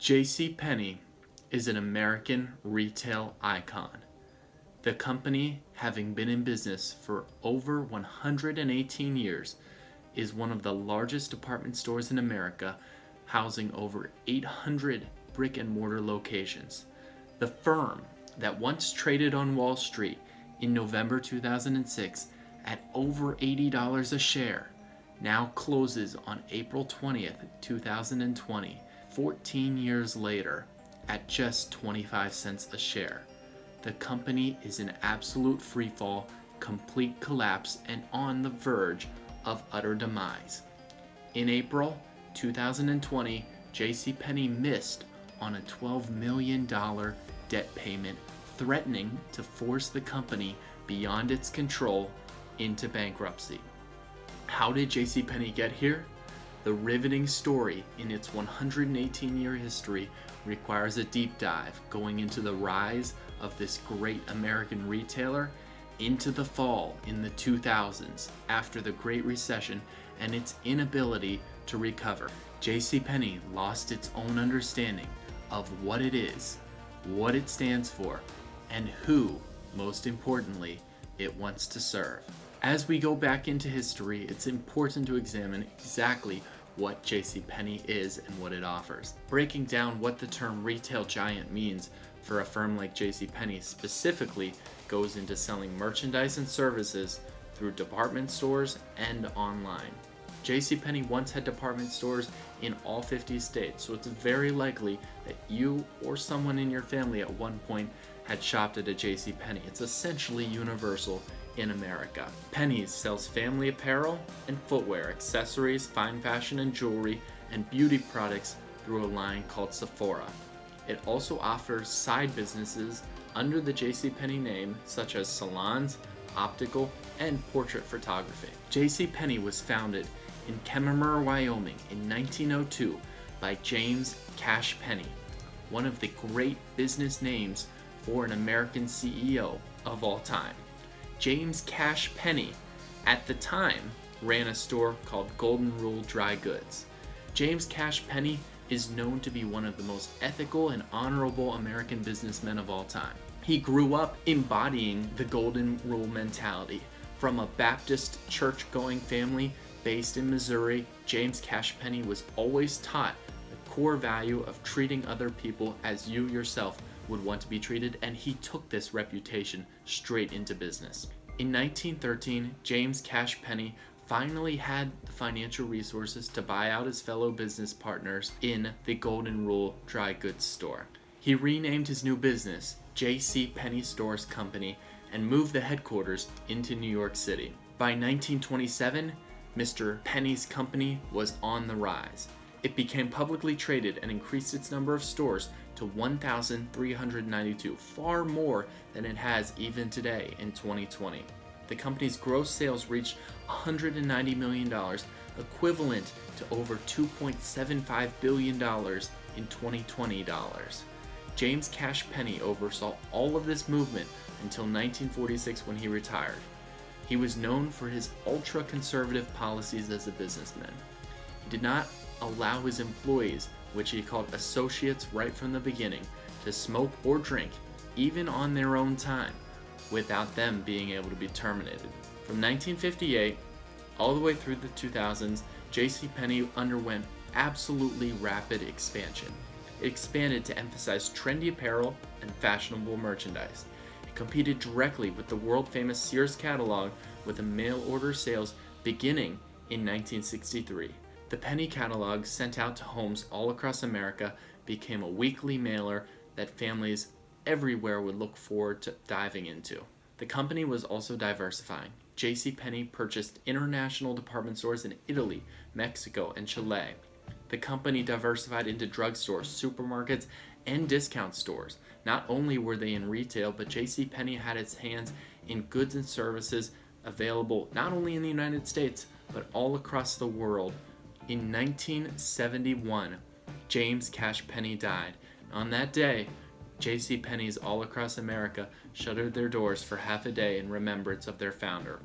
JCPenney is an American retail icon. The company, having been in business for over 118 years, is one of the largest department stores in America, housing over 800 brick and mortar locations. The firm that once traded on Wall Street in November 2006 at over $80 a share now closes on April 20th, 2020, 14 years later, at just 25 cents a share. The company is in absolute freefall, complete collapse, and on the verge of utter demise. In April 2020, JCPenney missed on a $12 million debt payment, threatening to force the company beyond its control into bankruptcy. How did JCPenney get here? The riveting story in its 118-year history requires a deep dive, going into the rise of this great American retailer, into the fall in the 2000s after the Great Recession and its inability to recover. JCPenney lost its own understanding of what it is, what it stands for, and who, most importantly, it wants to serve. As we go back into history, it's important to examine exactly what JCPenney is and what it offers. Breaking down what the term retail giant means for a firm like JCPenney specifically goes into selling merchandise and services through department stores and online. JCPenney once had department stores in all 50 states, so it's very likely that you or someone in your family at one point had shopped at a JCPenney. It's essentially universal in America. Penneys sells family apparel and footwear, accessories, fine fashion and jewelry, and beauty products through a line called Sephora. It also offers side businesses under the JCPenney name, such as salons, optical, and portrait photography. JCPenney was founded in Kemmerer, Wyoming in 1902 by James Cash Penney, one of the great business names for an American CEO of all time. James Cash Penney, at the time, ran a store called Golden Rule Dry Goods. James Cash Penney is known to be one of the most ethical and honorable American businessmen of all time. He grew up embodying the Golden Rule mentality. From a Baptist church-going family based in Missouri, James Cash Penney was always taught the core value of treating other people as you yourself would want to be treated, and he took this reputation straight into business. In 1913, James Cash Penney finally had the financial resources to buy out his fellow business partners in the Golden Rule Dry Goods store. He renamed his new business JCPenney Stores Company and moved the headquarters into New York City. By 1927, Mr. Penney's company was on the rise. It became publicly traded and increased its number of stores to 1,392, far more than it has even today in 2020. The company's gross sales reached $190 million, equivalent to over $2.75 billion in 2020 dollars. James Cash Penney oversaw all of this movement until 1946 when he retired. He was known for his ultra-conservative policies as a businessman. He did not allow his employees, which he called associates right from the beginning, to smoke or drink, even on their own time, without them being able to be terminated. From 1958 all the way through the 2000s, JCPenney underwent absolutely rapid expansion. It expanded to emphasize trendy apparel and fashionable merchandise. It competed directly with the world-famous Sears catalog with a mail-order sales beginning in 1963. The Penney catalog, sent out to homes all across America, became a weekly mailer that families everywhere would look forward to diving into. The company was also diversifying. JCPenney purchased international department stores in Italy, Mexico, and Chile. The company diversified into drugstores, supermarkets, and discount stores. Not only were they in retail, but JCPenney had its hands in goods and services available not only in the United States, but all across the world. In 1971, James Cash Penney died. On that day, JCPenney's all across America shuttered their doors for half a day in remembrance of their founder.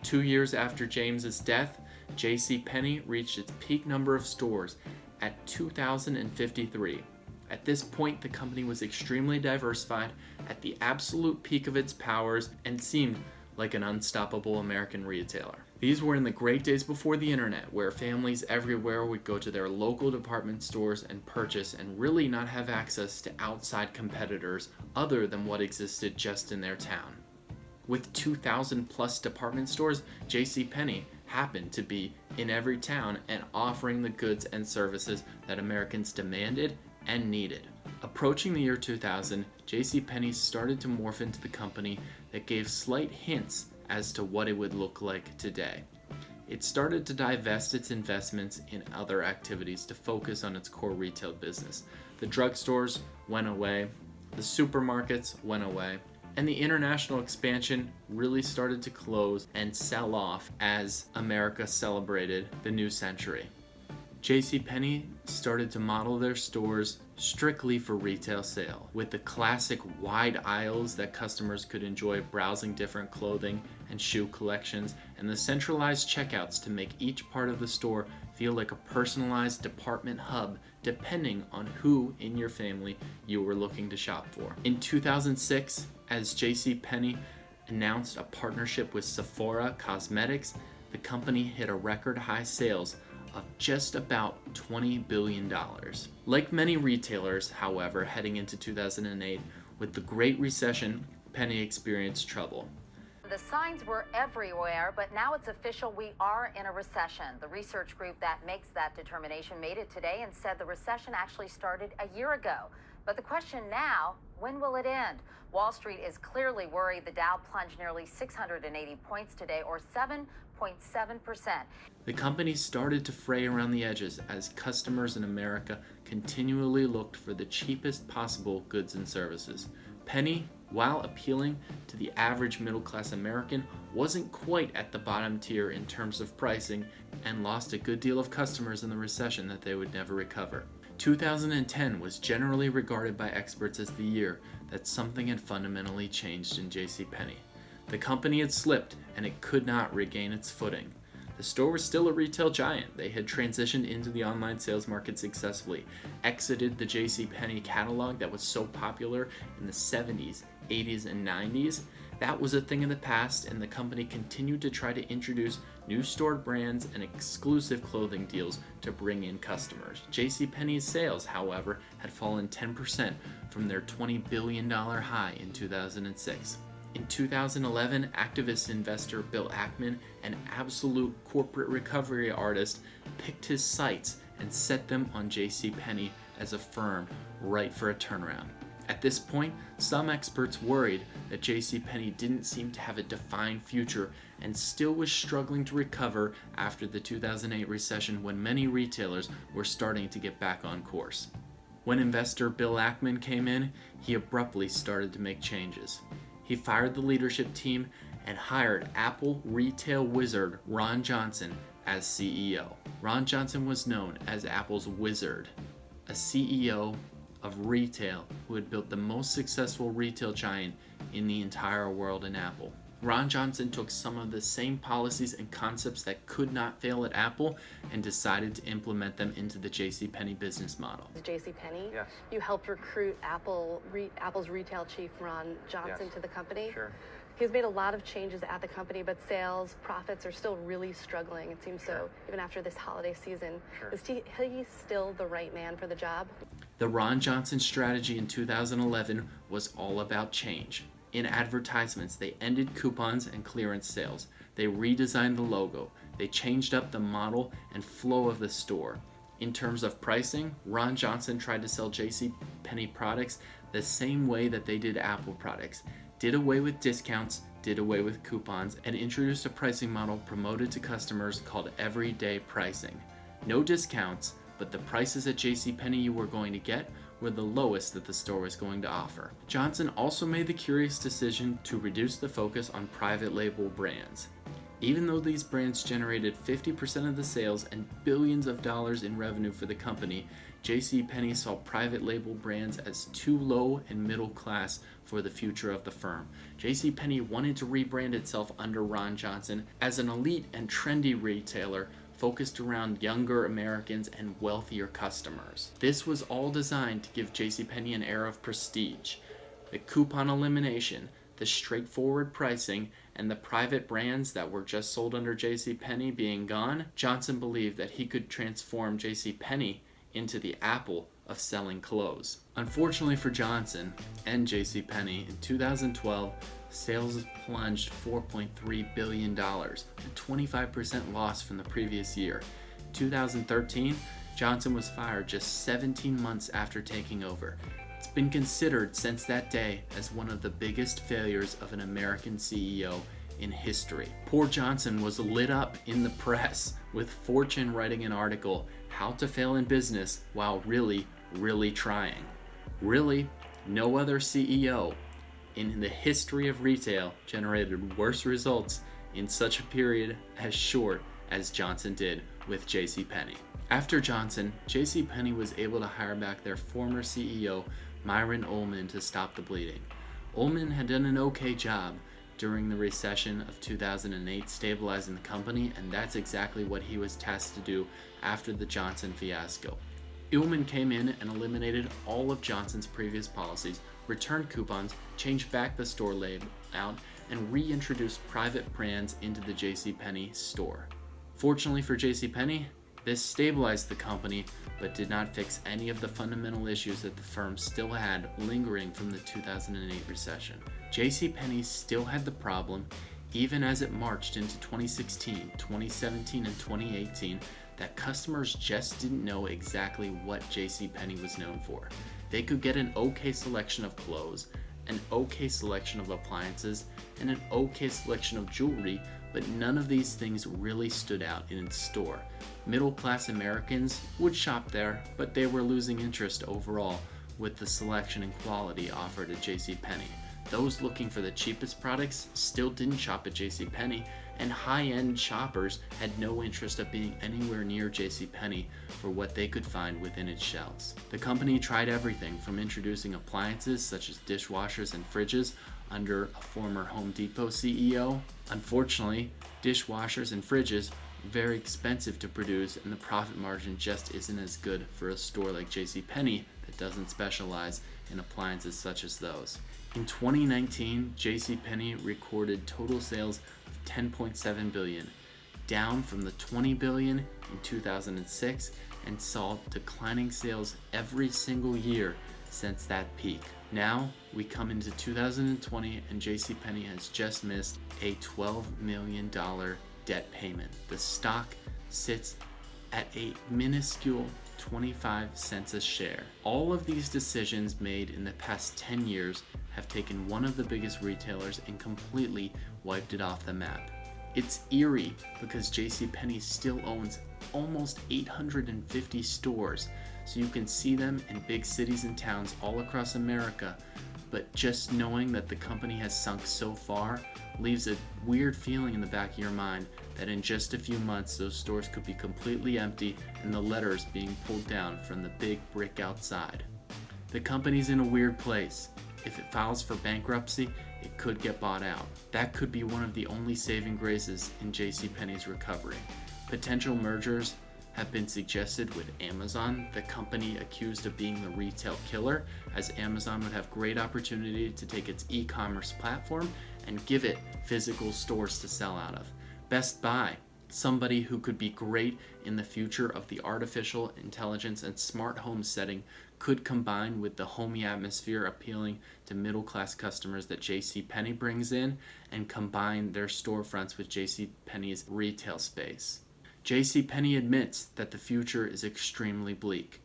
2 years after James's death, JCPenney reached its peak number of stores at 2,053. At this point, the company was extremely diversified, at the absolute peak of its powers, and seemed like an unstoppable American retailer. These were in the great days before the internet, where families everywhere would go to their local department stores and purchase and really not have access to outside competitors other than what existed just in their town. With 2,000 plus department stores, JCPenney happened to be in every town and offering the goods and services that Americans demanded and needed. Approaching the year 2000, JCPenney started to morph into the company that gave slight hints as to what it would look like today. It started to divest its investments in other activities to focus on its core retail business. The drugstores went away, the supermarkets went away, and the international expansion really started to close and sell off as America celebrated the new century. JCPenney started to model their stores strictly for retail sale, with the classic wide aisles that customers could enjoy browsing different clothing and shoe collections, and the centralized checkouts to make each part of the store feel like a personalized department hub depending on who in your family you were looking to shop for. In 2006, as JCPenney announced a partnership with Sephora Cosmetics, the company hit a record high sales of just about $20 billion. Like many retailers, however, heading into 2008, with the Great Recession, Penny experienced trouble. The signs were everywhere, but now it's official, we are in a recession. The research group that makes that determination made it today and said the recession actually started a year ago. But the question now, when will it end? Wall Street is clearly worried. The Dow plunged nearly 680 points today, or 7.7%. The company started to fray around the edges as customers in America continually looked for the cheapest possible goods and services. Penny, while appealing to the average middle-class American, wasn't quite at the bottom tier in terms of pricing and lost a good deal of customers in the recession that they would never recover. 2010 was generally regarded by experts as the year that something had fundamentally changed in JCPenney. The company had slipped and it could not regain its footing. The store was still a retail giant. They had transitioned into the online sales market successfully, exited the JCPenney catalog that was so popular in the 70s, 80s, and 90s. That was a thing in the past, and the company continued to try to introduce new store brands and exclusive clothing deals to bring in customers. JCPenney's sales, however, had fallen 10% from their $20 billion high in 2006. In 2011, activist investor Bill Ackman, an absolute corporate recovery artist, picked his sights and set them on JCPenney as a firm ripe for a turnaround. At this point, some experts worried that JCPenney didn't seem to have a defined future and still was struggling to recover after the 2008 recession, when many retailers were starting to get back on course. When investor Bill Ackman came in, he abruptly started to make changes. He fired the leadership team and hired Apple retail wizard Ron Johnson as CEO. Ron Johnson was known as Apple's wizard, a CEO of retail who had built the most successful retail giant in the entire world in Apple. Ron Johnson took some of the same policies and concepts that could not fail at Apple and decided to implement them into the JCPenney business model. JCPenney, yes. You helped recruit Apple's retail chief, Ron Johnson, Yes. to the company. Sure. He's made a lot of changes at the company, but sales, profits are still really struggling, it seems. Sure. So, even after this holiday season. Sure. Is he still the right man for the job? The Ron Johnson strategy in 2011 was all about change. In advertisements, they ended coupons and clearance sales. They redesigned the logo. They changed up the model and flow of the store. In terms of pricing, Ron Johnson tried to sell JCPenney products the same way that they did Apple products. Did away with discounts, did away with coupons, and introduced a pricing model promoted to customers called everyday pricing. No discounts, but the prices at JCPenney you were going to get were the lowest that the store was going to offer. Johnson also made the curious decision to reduce the focus on private label brands. Even though these brands generated 50% of the sales and billions of dollars in revenue for the company, JCPenney saw private label brands as too low and middle class for the future of the firm. JCPenney wanted to rebrand itself under Ron Johnson as an elite and trendy retailer focused around younger Americans and wealthier customers. This was all designed to give JCPenney an air of prestige. The coupon elimination, the straightforward pricing, and the private brands that were just sold under JCPenney being gone, Johnson believed that he could transform JCPenney into the Apple of selling clothes. Unfortunately for Johnson and JCPenney, in 2012, sales plunged $4.3 billion, a 25% loss from the previous year. In 2013, Johnson was fired just 17 months after taking over. It's been considered since that day as one of the biggest failures of an American CEO in history. Poor Johnson was lit up in the press, with Fortune writing an article, "How to Fail in Business While Really Trying." Really, no other CEO in the history of retail generated worse results in such a period as short as Johnson did with JCPenney. After Johnson, JCPenney was able to hire back their former CEO, Myron Ullman, to stop the bleeding. Ullman had done an okay job during the recession of 2008, stabilizing the company, and that's exactly what he was tasked to do after the Johnson fiasco. Ullman came in and eliminated all of Johnson's previous policies, returned coupons, changed back the store layout, and reintroduced private brands into the JCPenney store. Fortunately for JCPenney, this stabilized the company, but did not fix any of the fundamental issues that the firm still had lingering from the 2008 recession. JCPenney still had the problem, even as it marched into 2016, 2017, and 2018, that customers just didn't know exactly what JCPenney was known for. They could get an okay selection of clothes, an okay selection of appliances, and an okay selection of jewelry, but none of these things really stood out in its store. Middle-class Americans would shop there, but they were losing interest overall with the selection and quality offered at JCPenney. Those looking for the cheapest products still didn't shop at JCPenney, and high-end shoppers had no interest of being anywhere near JCPenney for what they could find within its shelves. The company tried everything from introducing appliances such as dishwashers and fridges under a former Home Depot CEO. Unfortunately, dishwashers and fridges are very expensive to produce, and the profit margin just isn't as good for a store like JCPenney that doesn't specialize in appliances such as those. In 2019, JCPenney recorded total sales of $10.7 billion, down from the $20 billion in 2006, and saw declining sales every single year since that peak. Now, we come into 2020 and JCPenney has just missed a $12 million debt payment. The stock sits at a minuscule 25 cents a share. All of these decisions made in the past 10 years have taken one of the biggest retailers and completely wiped it off the map. It's eerie because JCPenney still owns almost 850 stores, so you can see them in big cities and towns all across America, but just knowing that the company has sunk so far leaves a weird feeling in the back of your mind that in just a few months those stores could be completely empty and the letters being pulled down from the big brick outside. The company's in a weird place. If it files for bankruptcy, it could get bought out. That could be one of the only saving graces in JCPenney's recovery. Potential mergers have been suggested with Amazon, the company accused of being the retail killer, as Amazon would have great opportunity to take its e-commerce platform and give it physical stores to sell out of. Best Buy, somebody who could be great in the future of the artificial intelligence and smart home setting, could combine with the homey atmosphere appealing to middle-class customers that JCPenney brings in, and combine their storefronts with JCPenney's retail space. JCPenney admits that the future is extremely bleak.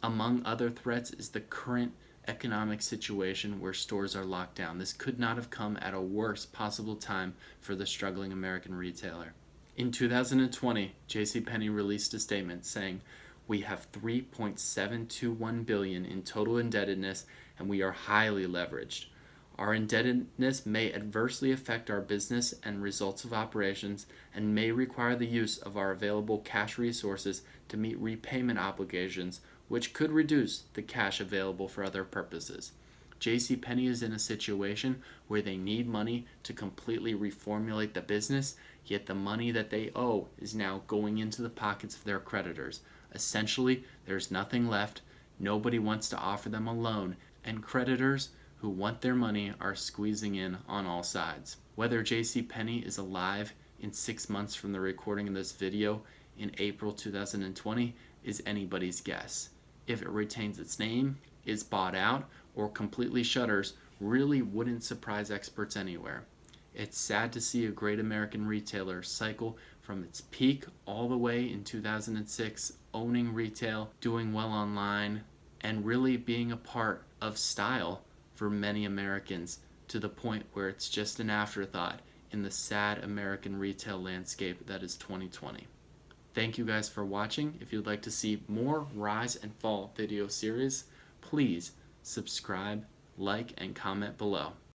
Among other threats is the current economic situation where stores are locked down. This could not have come at a worse possible time for the struggling American retailer. In 2020, JCPenney released a statement saying, "We have $3.721 billion in total indebtedness and we are highly leveraged. Our indebtedness may adversely affect our business and results of operations and may require the use of our available cash resources to meet repayment obligations, which could reduce the cash available for other purposes. JCPenney is in a situation where they need money to completely reformulate the business, yet the money that they owe is now going into the pockets of their creditors. Essentially, there's nothing left, nobody wants to offer them a loan, and creditors who want their money are squeezing in on all sides. Whether JCPenney is alive in 6 months from the recording of this video in April 2020 is anybody's guess. If it retains its name, is bought out, or completely shutters, really wouldn't surprise experts anywhere. It's sad to see a great American retailer cycle from its peak all the way in 2006, owning retail, doing well online, and really being a part of style for many Americans, to the point where it's just an afterthought in the sad American retail landscape that is 2020. Thank you guys for watching. If you'd like to see more Rise and Fall video series, please subscribe, like, and comment below.